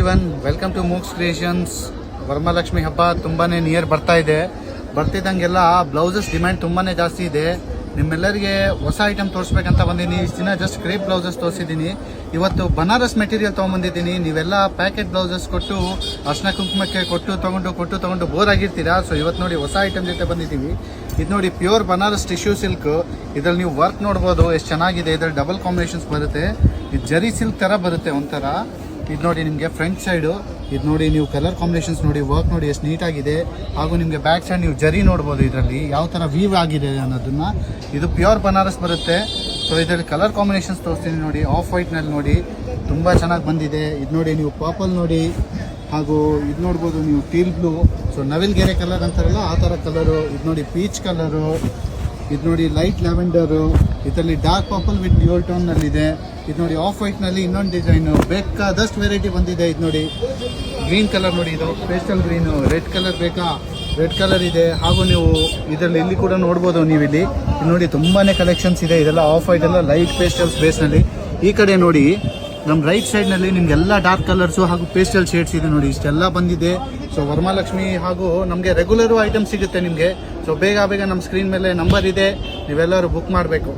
Everyone, welcome to Mooks creations. Varamahalakshmi ಹಬ್ಬ ತುಂಬಾ near ಬರ್ತಾ ಇದೆ. ಬರ್ತಿದ್ದಂಗೆಲ್ಲ ಬ್ಲೌಸಸ್ ಡಿಮ್ಯಾಂಡ್ ತುಂಬಾ ಜಾಸ್ತಿ ಇದೆ. ನಿಮ್ಮೆಲ್ಲರಿಗೆ ಹೊಸ ಐಟಮ್ ತೋರಿಸ್ಬೇಕಂತ ಬಂದಿದ್ದೀನಿ. ಇಷ್ಟು ದಿನ ಜಸ್ಟ್ ಕ್ರೇಪ್ ಬ್ಲೌಸಸ್ ತೋರಿಸಿದ್ದೀನಿ. ಇವತ್ತು ಬನಾರಸ್ ಮೆಟೀರಿಯಲ್ ತೊಗೊಂಬಂದಿದ್ದೀನಿ. ನೀವೆಲ್ಲ ಪ್ಯಾಕೆಟ್ ಬ್ಲೌಸಸ್ ಕೊಟ್ಟು ಅರ್ಶಿನ ಕುಂಕುಮಕ್ಕೆ ಕೊಟ್ಟು ತೊಗೊಂಡು ಬೋರ್ ಆಗಿರ್ತೀರಾ. ಸೊ ಇವತ್ತು ನೋಡಿ ಹೊಸ ಐಟಮ್ ಜೊತೆ ಬಂದಿದ್ದೀವಿ. ಇದು ನೋಡಿ ಪ್ಯೂರ್ ಬನಾರಸ್ ಟಿಶ್ಯೂ ಸಿಲ್ಕ್. ಇದರಲ್ಲಿ ನೀವು ವರ್ಕ್ ನೋಡ್ಬೋದು ಎಷ್ಟು ಚೆನ್ನಾಗಿದೆ. ಇದರಲ್ಲಿ ಡಬಲ್ ಕಾಂಬಿನೇಷನ್ಸ್ ಬರುತ್ತೆ. ಇದು ಜರಿ ಸಿಲ್ಕ್ ಥರ ಬರುತ್ತೆ ಒಂಥರ. ಇದು ನೋಡಿ ನಿಮಗೆ ಫ್ರಂಟ್ ಸೈಡು. ಇದು ನೋಡಿ ನೀವು ಕಲರ್ ಕಾಂಬಿನೇಷನ್ಸ್ ನೋಡಿ, ವರ್ಕ್ ನೋಡಿ ಎಷ್ಟು ನೀಟಾಗಿದೆ. ಹಾಗೂ ನಿಮಗೆ ಬ್ಯಾಕ್ ಸೈಡ್ ನೀವು ಜರಿ ನೋಡ್ಬೋದು ಇದರಲ್ಲಿ ಯಾವ ಥರ ವೀವ್ ಆಗಿದೆ ಅನ್ನೋದನ್ನು. ಇದು ಪ್ಯೂರ್ ಬನಾರಸ್ ಬರುತ್ತೆ. ಸೊ ಇದರಲ್ಲಿ ಕಲರ್ ಕಾಂಬಿನೇಷನ್ಸ್ ತೋರಿಸ್ತೀನಿ ನೋಡಿ. ಆಫ್ ವೈಟ್ನಲ್ಲಿ ನೋಡಿ ತುಂಬ ಚೆನ್ನಾಗಿ ಬಂದಿದೆ. ಇದು ನೋಡಿ ನೀವು ಪರ್ಪಲ್ ನೋಡಿ, ಹಾಗೂ ಇದು ನೋಡ್ಬೋದು ನೀವು ಟೀಲ್ ಬ್ಲೂ. ಸೊ ನವಿಲ್ಗೆರೆ ಕಲರ್ ಅಂತಾರಲ್ಲ ಆ ಥರ ಕಲರು. ಇದು ನೋಡಿ ಪೀಚ್ ಕಲರು. ಇದು ನೋಡಿ ಲೈಟ್ ಲ್ಯಾವೆಂಡರು. ಇದರಲ್ಲಿ ಡಾರ್ಕ್ ಪರ್ಪಲ್ ವಿತ್ ಡ್ಯೂಯಲ್ ಟೋನ್ನಲ್ಲಿದೆ. ಇದು ನೋಡಿ ಆಫ್ ವೈಟ್ನಲ್ಲಿ ಇನ್ನೊಂದು ಡಿಸೈನು. ಬೇಕಾದಷ್ಟು ವೆರೈಟಿ ಬಂದಿದೆ. ಇದು ನೋಡಿ ಗ್ರೀನ್ ಕಲರ್ ನೋಡಿ, ಇದು ಪೇಸ್ಟಲ್ ಗ್ರೀನು. ರೆಡ್ ಕಲರ್ ಬೇಕಾ, ರೆಡ್ ಕಲರ್ ಇದೆ. ಹಾಗೂ ನೀವು ಇದರಲ್ಲಿ ಇಲ್ಲಿ ಕೂಡ ನೋಡ್ಬೋದು ನೀವು ಇಲ್ಲಿ. ಇದು ನೋಡಿ ತುಂಬಾ ಕಲೆಕ್ಷನ್ಸ್ ಇದೆ. ಇದೆಲ್ಲ ಆಫ್ ವೈಟ್ ಎಲ್ಲ ಲೈಟ್ ಪೇಸ್ಟಲ್ಸ್ ಬೇಸ್ನಲ್ಲಿ. ಈ ಕಡೆ ನೋಡಿ ನಮ್ಮ ರೈಟ್ ಸೈಡ್ನಲ್ಲಿ ನಿಮಗೆಲ್ಲ ಡಾರ್ಕ್ ಕಲರ್ಸು ಹಾಗೂ ಪೇಸ್ಟಲ್ ಶೇಡ್ಸ್ ಇದೆ ನೋಡಿ. ಇಷ್ಟೆಲ್ಲ ಬಂದಿದೆ. ಸೊ ವರಮಹಾಲಕ್ಷ್ಮಿ ಹಾಗೂ ನಮಗೆ ರೆಗ್ಯುಲರು ಐಟಮ್ ಸಿಗುತ್ತೆ ನಿಮಗೆ. ಸೊ ಬೇಗ ನಮ್ಮ ಸ್ಕ್ರೀನ್ ಮೇಲೆ ನಂಬರ್ ಇದೆ, ನೀವೆಲ್ಲರೂ ಬುಕ್ ಮಾಡಬೇಕು.